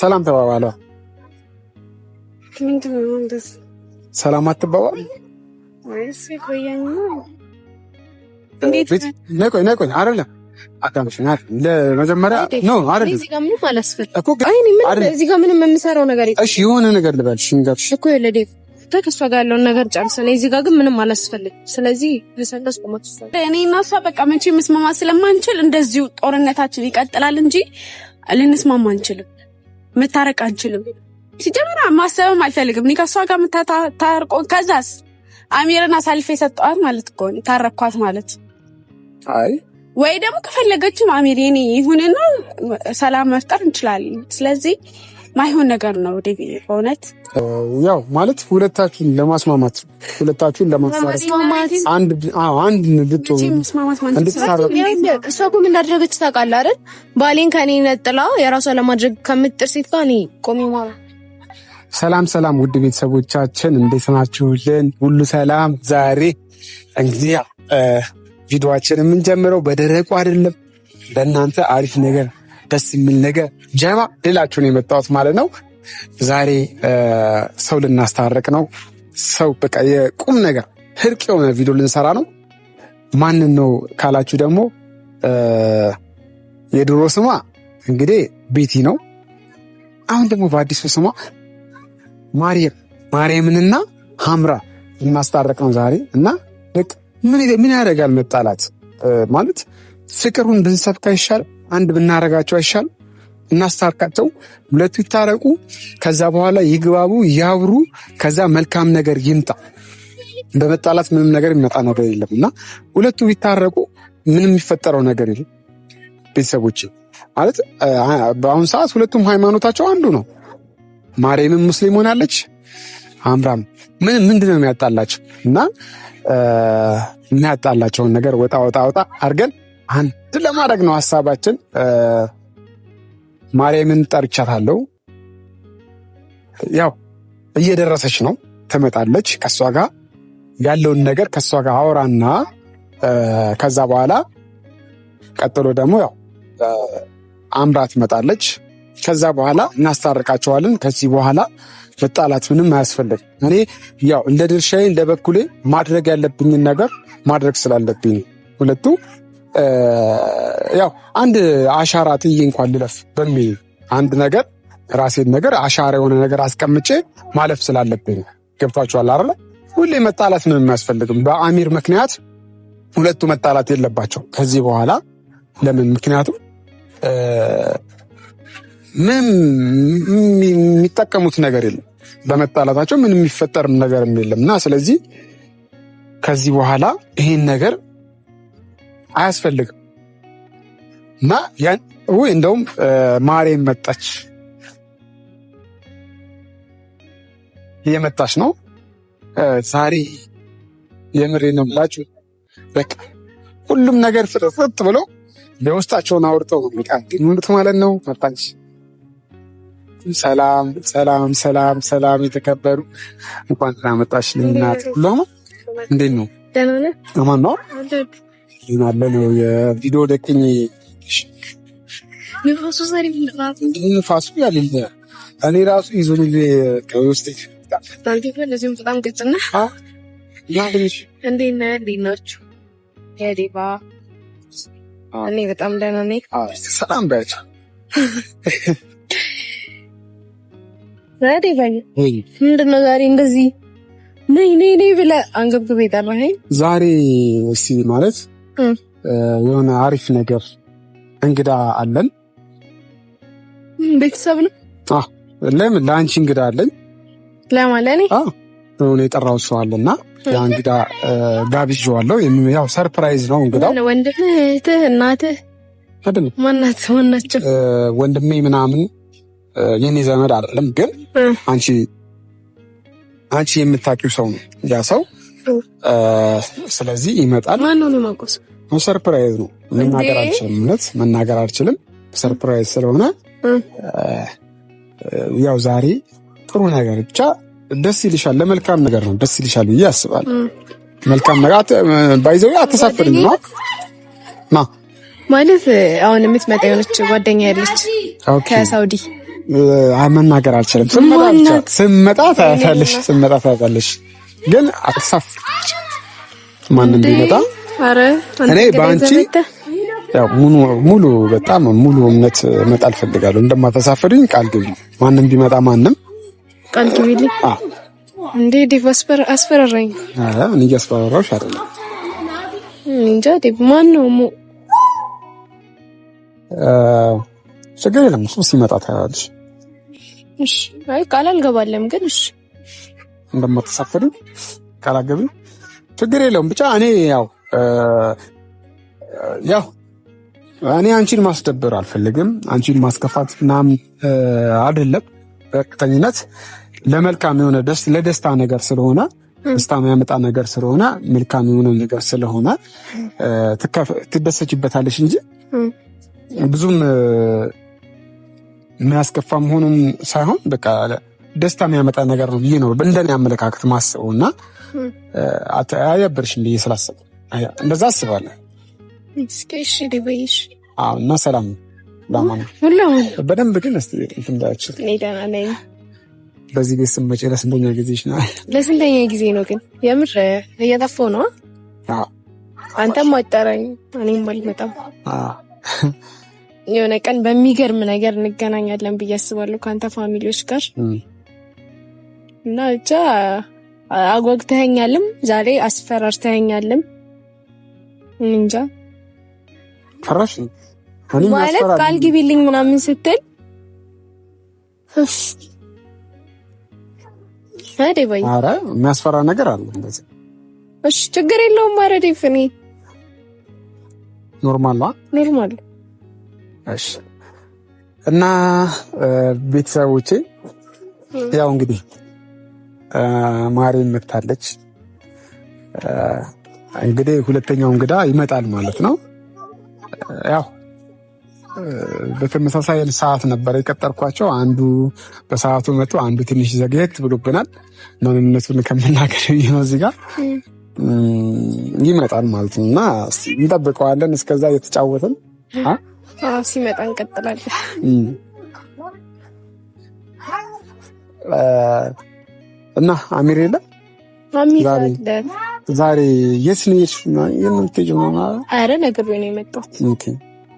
ሰላም ተባባለ። ምንድነው እንደዚህ ሰላም አትባባል ወይስ ቆየኝ? እንዴት ነይ አይደለም አታምሽናል። ለመጀመሪያ ነው አይደለም እዚህ ጋር ምንም አላስፈልግም እኮ እዚህ ጋር ምንም የምሰራው ነገር የለም። እሺ የሆነ ነገር ልበልሽ እንጋብሽ እኮ ለዴቭ ከሷ ጋር ያለውን ነገር ጨርሰን እዚህ ጋር ግን ምንም አላስፈልግም። ስለዚህ ለሰለስ ቆመት እኔ እና እሷ በቃ መቼ መስማማት ስለማንችል እንደዚሁ ጦርነታችን ይቀጥላል እንጂ ልንስማማ አንችልም፣ መታረቅ አንችልም። ሲጀመር ማሰብም አልፈልግም። እኔ ከሷ ጋር ታርቆ ከዛስ አሚርን አሳልፌ ሰጠዋት ማለት እኮ ነው ታረኳት ማለት። አይ ወይ ደግሞ ከፈለገችም አሚር የኔ ይሁንና ሰላም መፍጠር እንችላለን። ስለዚህ ማይሆን ነገር ነው ዴቪ በእውነት ያው ማለት ሁለታችሁን ለማስማማት ሁለታችሁን ለማስማማት አንድ እንድትታረቁ እሷ እኮ ምን እንዳደረገች ታውቃለህ አይደል? ባሌን ከኔ ነጥላ የራሷ ለማድረግ ከምጥር ሴት ጋር እኔ ቆሜ ማለት። ሰላም ውድ ቤተሰቦቻችን እንዴት ናችሁልን? ሁሉ ሰላም። ዛሬ እንግዲህ ቪዲዮአችንን የምንጀምረው በደረቁ አይደለም፣ ለእናንተ አሪፍ ነገር ደስ የሚል ነገር ጀማ ሌላችሁ ነው የመጣሁት ማለት ነው። ዛሬ ሰው ልናስታርቅ ነው። ሰው በቃ የቁም ነገር ህርቅ የሆነ ቪዲዮ ልንሰራ ነው። ማንን ነው ካላችሁ ደግሞ የድሮ ስሟ እንግዲህ ቤቲ ነው። አሁን ደግሞ በአዲሱ ስሟ ማርያምንና ሐምራ ልናስታርቅ ነው ዛሬ እና ምን ያደርጋል መጣላት ማለት ፍቅሩን ብንሰብክ አይሻል? አንድ ብናረጋቸው አይሻል? እናስታርቃቸው፣ ሁለቱ ይታረቁ፣ ከዛ በኋላ ይግባቡ፣ ያብሩ፣ ከዛ መልካም ነገር ይምጣ። በመጣላት ምንም ነገር የሚመጣ ነገር የለም እና ሁለቱ ቢታረቁ ምንም የሚፈጠረው ነገር የለም። ቤተሰቦች ማለት በአሁን ሰዓት ሁለቱም ሃይማኖታቸው አንዱ ነው። ማርያምም ሙስሊም ሆናለች፣ አምራም ምንድነው የሚያጣላቸው? እና የሚያጣላቸውን ነገር ወጣ አድርገን አንድ ለማድረግ ነው ሐሳባችን። ማርያምን ጠርቻታለሁ። ያው እየደረሰች ነው፣ ትመጣለች። ከሷ ጋር ያለውን ነገር ከሷ ጋር አወራና ከዛ በኋላ ቀጥሎ ደግሞ ያው አምራ ትመጣለች። ከዛ በኋላ እናስታርቃቸዋለን። ከዚህ በኋላ መጣላት ምንም አያስፈልግም። እኔ ያው እንደ ድርሻዬ እንደ በኩሌ ማድረግ ያለብኝን ነገር ማድረግ ስላለብኝ ሁለቱ ያው አንድ አሻራ ጥዬ እንኳን ልለፍ በሚል አንድ ነገር ራሴን ነገር አሻራ የሆነ ነገር አስቀምጬ ማለፍ ስላለብኝ ገብቷችኋል አይደል? ሁሌ መጣላት ምንም አያስፈልግም። በአሚር ምክንያት ሁለቱ መጣላት የለባቸው ከዚህ በኋላ። ለምን? ምክንያቱም ምንም የሚጠቀሙት ነገር የለም በመጣላታቸው፣ ምንም የሚፈጠርም ነገር የለም እና ስለዚህ ከዚህ በኋላ ይሄን ነገር አያስፈልግም እና እንደውም ማርያም መጣች፣ እየመጣች ነው ዛሬ። የምሬ ነው ብላችሁ በቃ ሁሉም ነገር ፍጥጥ ብሎ ለውስጣቸውን አውርተው የሚቃሙት ማለት ነው። መጣች። ሰላም የተከበሩ እንኳን ስለመጣሽ ልናት ሁሉ እንዴት ነው? አማን ነው ይናለ ነው የቪዲዮ ደቅኝ ንፋሱ ያለኝ እኔ ራሱ ይዞን ውስጥ ለዚሁም በጣም ግልጽና እንዴት ናችሁ? የዴባ እኔ በጣም ደህና ነኝ። ሰላም ባያቸው ምንድነው ዛሬ እንደዚህ ነይ ብለህ አንገብግበህ የጠራኸኝ? ዛሬ እስኪ ማለት የሆነ አሪፍ ነገር እንግዳ አለን። ቤተሰብ ነው? ለምን ለአንቺ እንግዳ አለኝ። ለማለት ነው የጠራሁት ሰው አለና ያ እንግዳ ጋብዤዋለሁ። ያው ሰርፕራይዝ ነው እንግዳው። ወንድምህ፣ እህትህ፣ እናትህ አይደለም? ማናቸው? ወንድሜ ምናምን የኔ ዘመድ አይደለም፣ ግን አንቺ የምታውቂው ሰው ነው ያ ሰው። ስለዚህ ይመጣል። ማን ነው የማውቀው? ሰርፕራይዝ ነው። መናገር አልችልም። ሰርፕራይዝ ስለሆነ ያው ዛሬ ጥሩ ነገር ብቻ ደስ ይልሻል። ለመልካም ነገር ነው ደስ ይልሻል ብዬ አስባለሁ። መልካም ነገር ባይዘው አትሳፍርም ነው ማለት አሁን የምትመጣ የሆነች ጓደኛ ያለች ከሳውዲ መናገር አልችልም። ስመጣ ታያታለሽ፣ ግን አትሳፍሪ። ማንም ቢመጣ እኔ በአንቺ ያው ሙሉ በጣም ሙሉ እምነት መጣል ፈልጋለሁ። እንደማታሳፍሪኝ ቃል ግቢ። ማንም ቢመጣ ማንም ቃል ግቢልኝ። እንዴ ዴቭ አስፈራራኝ። እኔ እያስፈራራሁሽ አይደለም። እንጃ ዴቭ ማን ነው? ችግር የለም እሱ ሲመጣ ታያለሽ። እሺ አይ ቃል አልገባለም፣ ግን እሺ እንደማታሳፍሪኝ ቃል አገቢ። ችግር የለውም ብቻ እኔ ያው እኔ አንቺን ማስደበር አልፈልግም። አንቺን ማስከፋት ምናምን አይደለም። በእርግጠኝነት ለመልካም የሆነ ለደስታ ነገር ስለሆነ ደስታ የሚያመጣ ነገር ስለሆነ መልካም የሆነ ነገር ስለሆነ ትደሰችበታለሽ እንጂ ብዙም የሚያስከፋ መሆኑን ሳይሆን በቃ ደስታ የሚያመጣ ነገር ነው ብዬ ነው እንደኔ አመለካከት ማስበውና አያበርሽም ብዬ ስላሰብኩ እንደዛ አስባለሁ። እስኪ ዲበይሽ እና ሰላም ላማን በደንብ ግን እስቲ እንዳያችሁ በዚህ ቤት ስመጪ ለስንተኛ ጊዜሽ ነው? ለስንተኛ ጊዜ ነው ግን? የምር እየጠፋሁ ነው። አንተም አጠራኝ እኔም አልመጣም። የሆነ ቀን በሚገርም ነገር እንገናኛለን ብዬ አስባለሁ ከአንተ ፋሚሊዎች ጋር እና ብቻ አጓግተኸኛልም ዛሬ አስፈራርተኸኛልም። እንጃ ፈራሽ ማለት ቃል ግቢልኝ ምናምን ስትል አደባይ አረ የሚያስፈራ ነገር አለ እንደዚህ። እሺ ችግር የለውም። አረ ዴፍኒ ኖርማል ነው። ኖርማል እሺ። እና ቤተሰቦቼ ያው እንግዲህ ማሪ መታለች። እንግዲህ ሁለተኛው እንግዳ ይመጣል ማለት ነው። ያው በተመሳሳይ ሰዓት ነበር የቀጠርኳቸው። አንዱ በሰዓቱ መጡ፣ አንዱ ትንሽ ዘግየት ብሎብናል። ማንነቱን ከመናገር ነው እዚህ ጋር ይመጣል ማለት ነው እና እንጠብቀዋለን። እስከዛ እየተጫወትን ሲመጣ እንቀጥላለን። እና አሚር የለም ዛሬ የት ነው የምትሄጂው? ኧረ ነግሬው ነው የመጣሁት።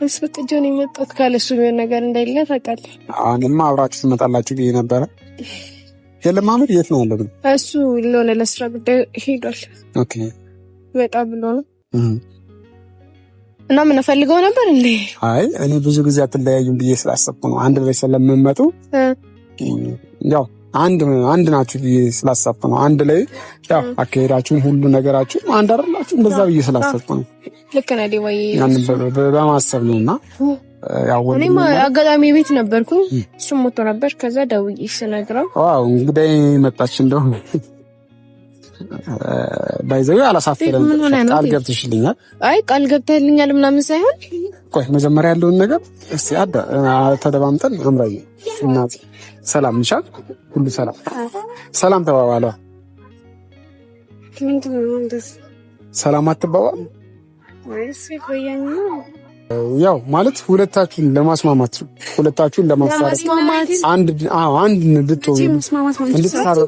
አስፈቅጄው ነው የመጣሁት። ካለሱ ቢሆን ነገር እንደሌለ ታውቃለህ። አሁንማ አብራችሁ ትመጣላችሁ ብዬ ነበረ። የለም አሚር የት ነው ያለው? እሱ ለሆነ ለስራ ጉዳይ ሄዷል። ኦኬ ወጣ ብሎ ነው እና ምን ፈልገው ነበር እንዴ? አይ እኔ ብዙ ጊዜ አትለያዩም ብዬ ስላሰብኩ ነው። አንድ ላይ ስለምመጡ ያው አንድ ናችሁ ብዬ ስላሰብኩ ነው። አንድ ላይ ያው አካሄዳችሁን ሁሉ ነገራችሁ አንድ አይደላችሁ እንደዛ ብዬ ስላሰብኩ ነው። ልክ ነህ ዲዋይ ያንን በማሰብ ነውና ያው እኔም አጋጣሚ ቤት ነበርኩ። እሱም ሞቶ ነበር። ከዛ ደውዬ ስነግረው ዋው እንግዲህ መጣች እንደው ባይዘው አላሳፈረም። ቃል ገብተሽልኛል? አይ ቃል ገብተልኛል ምናምን ሳይሆን ቆይ መጀመሪያ ያለውን ነገር እስቲ ተደባምጠን አምራዬ እናት ሰላም እንሻል ሁሉ ሰላም ተባባለ። ሰላም አትባባል ወይስ ቆየኝ? ያው ማለት ሁለታችሁን ለማስማማት ሁለታችሁን ለማስማማት አንድ እንድትሆኑ እንድትታረቁ።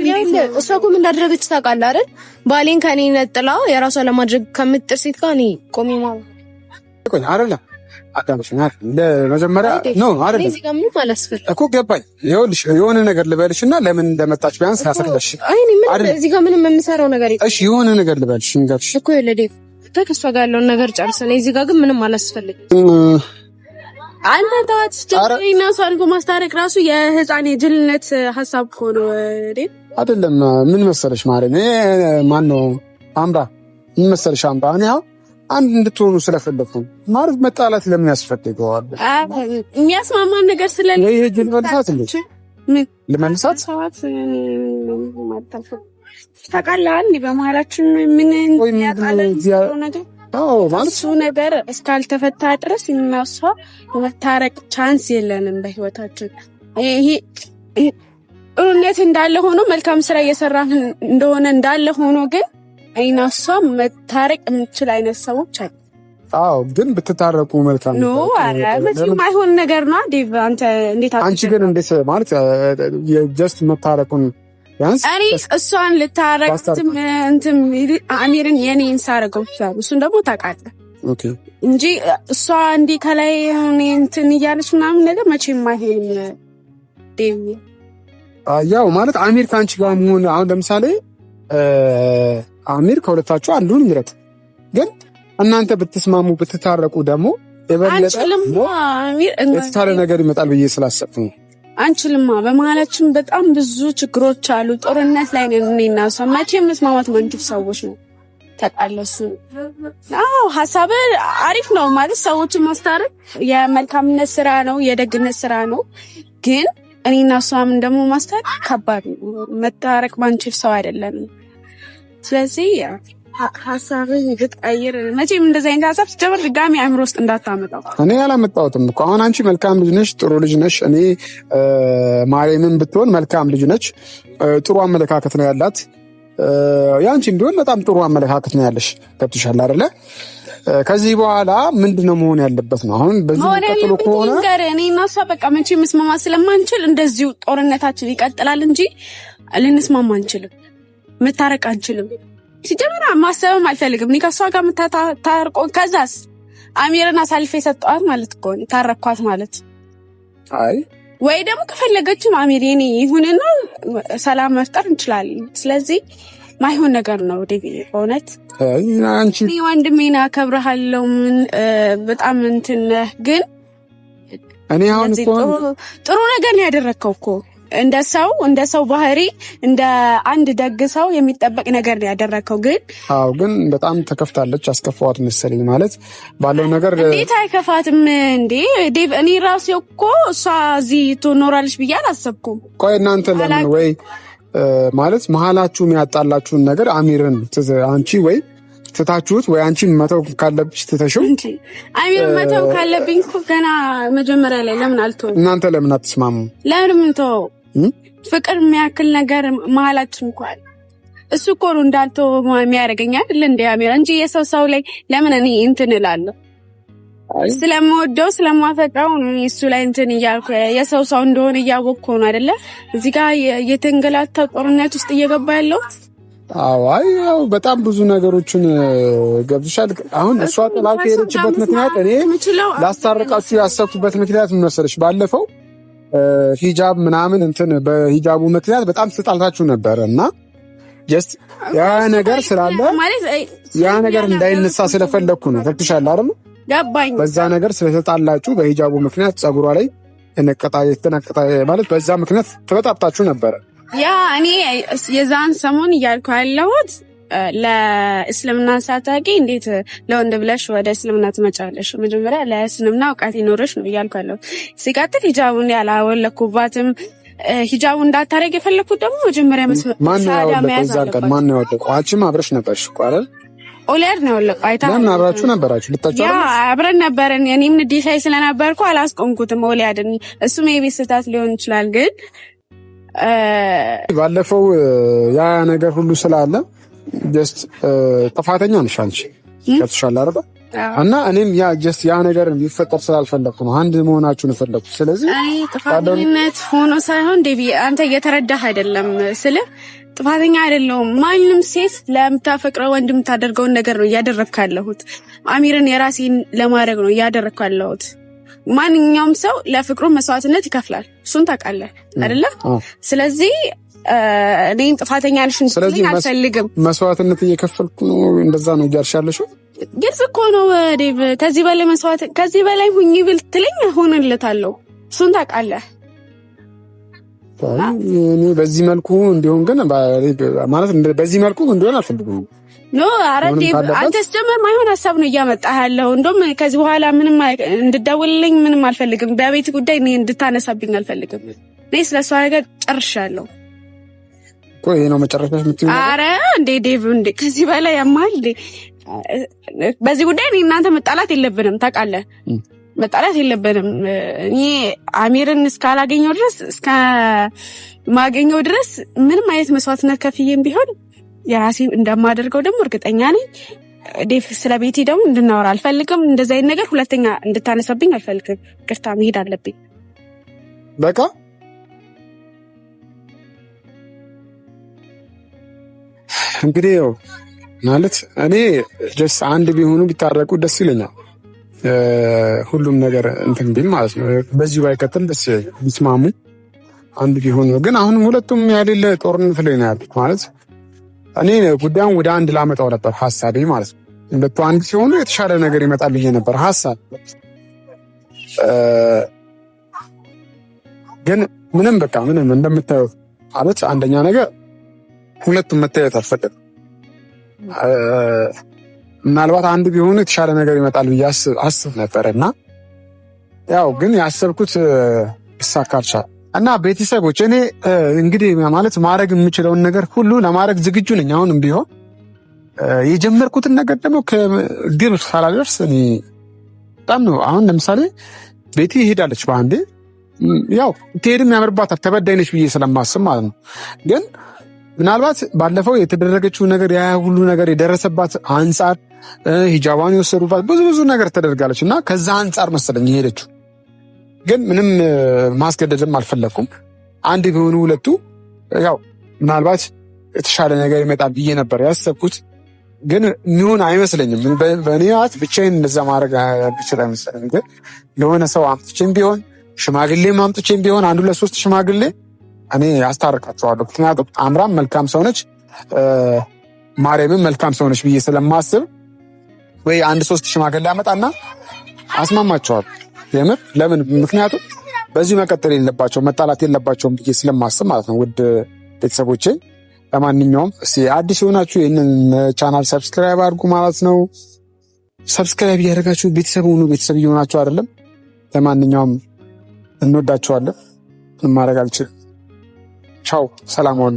እሷ እኮ ምን እንዳደረገች ታውቃለህ አይደል? ባሌን ከኔ ነጥላ የራሷ ለማድረግ ከምጥር ሴት ጋር እኔ ቆሜ ማለት ቆይ አይደለም አዳምሽናል። ለመጀመሪያ ነው አይደል? እዚህ ጋር ምን አላስፈልግ እኮ ገባኝ። ይኸውልሽ የሆነ ነገር ልበልሽና ለምን እንደመጣች ቢያንስ ያስረዳሽ። አይ ምን እዚህ ጋር ምንም የምሰራው ነገር የለም። እሺ የሆነ ነገር ልበልሽ እንጋብሽ እኮ ለዴቭ ከሷ ጋር ያለውን ነገር ጨርሰን እዚህ ጋር ግን ምንም አላስፈልግም። አንተ ተዋት። ጀሪና ሳልጎ ማስታረቅ ራሱ የህፃን የጅልነት ሐሳብ ሆኖ አይደለም። ምን መሰለሽ ማለት ማን ነው አምባ ምን መሰለሽ አምባ እኔ አንድ እንድትሆኑ ስለፈለኩ ማለት መጣላት ለምን ያስፈልገዋል? የሚያስማማን ነገር ስለሌለ ይሄ ጅል መልሳት እንዴ ለመልሳት ሰዋት ታውቃለህ። በመሀላችን ምን ያቃለ ነገር ማለት እሱ ነገር እስካልተፈታ ድረስ እናሷ መታረቅ ቻንስ የለንም በህይወታችን። ይሄ እውነት እንዳለ ሆኖ መልካም ስራ እየሰራን እንደሆነ እንዳለ ሆኖ ግን አይናሷ መታረቅ የምንችል አይነት ሰዎች አሉ። አዎ ግን ብትታረቁ መልካም ነው። አረ መቼም አይሆን ነገር ነው ዴቭ። አንቺ ግን እንዴት ማለት ጀስት መታረቁን ያንስ እኔ እሷን ልታረቅትም እንትን አሚርን የኔን ሳረገው እሱን ደግሞ ታውቃለህ። ኦኬ እንጂ እሷ እንዲህ ከላይ እንትን እያለች ምናምን ነገር መቼም አይሆንም ዴቭ። ያው ማለት አሚር ከአንቺ ጋር መሆን አሁን ለምሳሌ አሚር ከሁለታችሁ አንዱን ይምረጥ፣ ግን እናንተ ብትስማሙ ብትታረቁ ደግሞ የበለጠ የተሻለ ነገር ይመጣል ብዬ ስላሰብኩ ነው። አንችልማ በመሀላችን በጣም ብዙ ችግሮች አሉ። ጦርነት ላይ ነን እኔና እሷ። መቼም መስማማት ማንችል ሰዎች ነው ተጣለስ። አዎ ሀሳብ አሪፍ ነው ማለት ሰዎችን ማስታረቅ የመልካምነት ስራ ነው፣ የደግነት ስራ ነው። ግን እኔና እሷም ደግሞ ማስታረቅ ከባድ ነው። መታረቅ ማንችል ሰው አይደለንም። ስለዚህ ሀሳብን ብትቀይር መቼም እንደዚህ አይነት ሀሳብ ሲጀምር ድጋሚ አእምሮ ውስጥ እንዳታመጣው። እኔ ያላመጣሁትም እኮ አሁን አንቺ መልካም ልጅ ነሽ፣ ጥሩ ልጅ ነሽ። እኔ ማርያምን ብትሆን መልካም ልጅ ነች፣ ጥሩ አመለካከት ነው ያላት። ያንቺም ቢሆን በጣም ጥሩ አመለካከት ነው ያለሽ። ገብቶሻል አይደለ? ከዚህ በኋላ ምንድነው መሆን ያለበት ነው? አሁን በዚህ ተከትሎ ከሆነ እኔና እሷ በቃ መቼም መስማማት ስለማንችል እንደዚሁ ጦርነታችን ይቀጥላል እንጂ ልንስማማ አንችልም፣ መታረቅ አንችልም። ሲጀምር ማሰብም አልፈልግም። እኔ ከሷ ጋር ታርቆ ከዛስ አሚርን አሳልፌ የሰጠኋት ማለት እኮ ነው ታረኳት ማለት። አይ ወይ ደግሞ ከፈለገችም አሚር የኔ ይሁንና ሰላም መፍጠር እንችላለን። ስለዚህ ማይሆን ነገር ነው ዴቪ። በእውነት አንቺ ወንድሜና አከብርሃለሁ በጣም እንትን ግን እኔ አሁን እኮ ጥሩ ነገር ነው ያደረከው እኮ እንደ ሰው ባህሪ እንደ አንድ ደግ ሰው የሚጠበቅ ነገር ነው ያደረከው። ግን ግን በጣም ተከፍታለች። አስከፋዋት መሰለኝ ማለት ባለው ነገር። እንዴት አይከፋትም እንዴ ዴቭ? እኔ ራሴ እኮ እሷ እዚህ ትኖራለች ብዬ አላሰብኩም። ቆይ እናንተ ለምን ወይ ማለት መሀላችሁ የሚያጣላችሁን ነገር አሚርን አንቺ ወይ ትታችሁት ወይ አንቺ መተው ካለብሽ ትተሽው። አሚር መተው ካለብኝ እኮ ገና መጀመሪያ ላይ ለምን አልተው? እናንተ ለምን አትስማሙ? ለምን ተው? ፍቅር የሚያክል ነገር መሀላችን እንኳን እሱ እኮ ነው እንዳልተው የሚያደርገኝ አይደል እንደ አሚር እንጂ የሰው ላይ ለምን እኔ እንትን እላለሁ? ስለምወደው ስለማፈቅረው እሱ ላይ እንትን እያልኩ የሰው እንደሆነ እያወቅኩ ነው አይደለ እዚህ ጋር የተንገላታው ጦርነት ውስጥ እየገባ ያለው። ያው በጣም ብዙ ነገሮችን ገብቶሻል። አሁን እሷ ጥላት የሄደችበት ምክንያት እኔ ላስታርቃችሁ ያሰብኩበት ምክንያት ምን መሰለሽ? ባለፈው ሂጃብ ምናምን እንትን በሂጃቡ ምክንያት በጣም ተጣልታችሁ ነበረ እና ጀስት ያ ነገር ስላለ ያ ነገር እንዳይነሳ ስለፈለኩ ነው። ገብቶሻል አይደል? ገባኝ። በዛ ነገር ስለተጣላችሁ በሂጃቡ ምክንያት ጸጉሯ ላይ የተነቀጣ ማለት በዛ ምክንያት ተበጣጣችሁ ነበረ። ያ እኔ የዛን ሰሞን እያልኩ ያለሁት ለእስልምና ሳታውቂ እንዴት ለወንድ ብለሽ ወደ እስልምና ትመጫለሽ? መጀመሪያ ለእስልምና እውቀት ይኖርሽ ነው እያልኩ ያለሁት። ሲቀጥል ሂጃቡን ያላወለኩባትም ሂጃቡን እንዳታረግ የፈለኩት ደግሞ መጀመሪያ ማን ነው ያወለቀው? አንቺም አብረሽ ነበርሽ እኮ አይደል? ኦሌር ነው ያወለቀው። አይታ ለምን አብራችሁ ነበራችሁ? ልታጫወቱ? ያ አብረን ነበርን። እኔም ንዴት ላይ ስለነበርኩ አላስቆምኩትም። ኦሌያድን እሱም የቤት ስህተት ሊሆን ይችላል ግን ባለፈው ያ ነገር ሁሉ ስላለ ጀስት ጥፋተኛ ነሽ አንቺ ከተሻለ አይደል? እና እኔም ያ ነገር ሊፈጠር ስላልፈለኩ ነው አንድ መሆናችሁን ፈለኩ። ስለዚህ ጥፋተኝነት ሆኖ ሳይሆን ዴቪ አንተ እየተረዳህ አይደለም ስለ ጥፋተኛ አይደለሁም። ማንም ሴት ለምታፈቅረው ወንድ የምታደርገውን ነገር ነው እያደረግኩ ያለሁት። አሚርን የራሴን ለማድረግ ነው እያደረግኩ ያለሁት። ማንኛውም ሰው ለፍቅሩ መስዋዕትነት ይከፍላል። እሱን ታውቃለህ አይደለ? ስለዚህ እኔም ጥፋተኛ ነሽ እንድትለኝ አልፈልግም። መስዋዕትነት እየከፈልኩ ነው እንደዛ ነው እያልሻለሽ። ግልጽ እኮ ነው ዴቭ። ከዚህ በላይ ሁኚ ብትለኝ እሆንልታለሁ። እሱን ታውቃለህ። እኔ በዚህ መልኩ እንዲሆን ግን ማለት በዚህ መልኩ እንዲሆን አልፈልግም። ኖ አረዴ አንተስ ጀመር ማይሆን ሀሳብ ነው እያመጣህ ያለው። እንደውም ከዚህ በኋላ ምንም እንድደውልልኝ ምንም አልፈልግም። በቤት ጉዳይ እኔ እንድታነሳብኝ አልፈልግም። እኔ ስለሷ ነገር ጨርሻለሁ። ቆይ ነው መጨረሻሽ የምትይው? አረ እንዴ ዴቭ እንዴ ከዚህ በላይ ያማል እንዴ? በዚህ ጉዳይ እኔ እናንተ መጣላት የለብንም ታውቃለህ። መጣላት የለብንም። እኔ አሚርን እስካላገኘው ድረስ እስከማገኘው ድረስ ምንም አይነት መስዋዕትነት ከፍዬም ቢሆን የራሴ እንደማደርገው ደግሞ እርግጠኛ ነኝ። ዴቭ ስለ ቤቲ ደግሞ እንድናወራ አልፈልግም። እንደዛ አይነት ነገር ሁለተኛ እንድታነሳብኝ አልፈልግም። ቅርታ መሄድ አለብኝ። በቃ እንግዲህ ያው ማለት እኔ ጀስ አንድ ቢሆኑ ቢታረቁ ደስ ይለኛል። ሁሉም ነገር እንትን ቢል ማለት ነው። በዚሁ ባይቀጥል ደስ ቢስማሙ አንድ ቢሆኑ። ግን አሁንም ሁለቱም ያሌለ ጦርነት ላይ ነው ያሉት ማለት እኔ ጉዳዩን ወደ አንድ ላመጣው ነበር ሀሳቤ ማለት ነው። ሁለቱ አንድ ሲሆኑ የተሻለ ነገር ይመጣል ብዬ ነበር ሀሳብ። ግን ምንም በቃ ምንም እንደምታየው ማለት አንደኛ ነገር ሁለቱም መታየት አልፈለግም። ምናልባት አንድ ቢሆኑ የተሻለ ነገር ይመጣል ብዬ አስብ ነበር እና ያው ግን ያሰብኩት ይሳካልቻ እና ቤተሰቦች እኔ እንግዲህ ማለት ማድረግ የምችለውን ነገር ሁሉ ለማድረግ ዝግጁ ነኝ። አሁንም ቢሆን የጀመርኩትን ነገር ደግሞ ከግብ ሳላደርስ እኔ በጣም ነው። አሁን ለምሳሌ ቤቲ ሄዳለች በአንዴ ያው ትሄድም ያምርባታል ተበዳይነች ብዬ ስለማስብ ማለት ነው። ግን ምናልባት ባለፈው የተደረገችው ነገር ያ ሁሉ ነገር የደረሰባት አንጻር ሂጃባን የወሰዱባት ብዙ ነገር ተደርጋለች እና ከዛ አንጻር መሰለኝ የሄደችው። ግን ምንም ማስገደድም አልፈለኩም። አንድ ቢሆኑ ሁለቱ ያው ምናልባት የተሻለ ነገር ይመጣል ብዬ ነበር ያሰብኩት። ግን የሚሆን አይመስለኝም። በእኔ ብቻዬን እንደዛ ማድረግ ብችል አይመስለኝም። ግን የሆነ ሰው አምጥቼም ቢሆን ሽማግሌም አምጥቼም ቢሆን 1 2 3 ሽማግሌ እኔ አስታርቃቸዋለሁ። ምክንያቱም አምራም መልካም ሰው ነች፣ ማርያምም መልካም ሰው ነች ብዬ ስለማስብ ወይ 1 3 ሽማግሌ አመጣና አስማማቸዋለሁ። የምር ለምን? ምክንያቱም በዚህ መቀጠል የለባቸው መጣላት የለባቸውም ብዬ ስለማስብ ማለት ነው። ውድ ቤተሰቦቼ ለማንኛውም አዲስ የሆናችሁ ይህንን ቻናል ሰብስክራይብ አድርጉ ማለት ነው። ሰብስክራይብ እያደረጋችሁ ቤተሰብ ሁኑ። ቤተሰብ እየሆናችሁ አይደለም። ለማንኛውም እንወዳችኋለን። ማድረግ አልችልም። ቻው፣ ሰላም ዋሉ።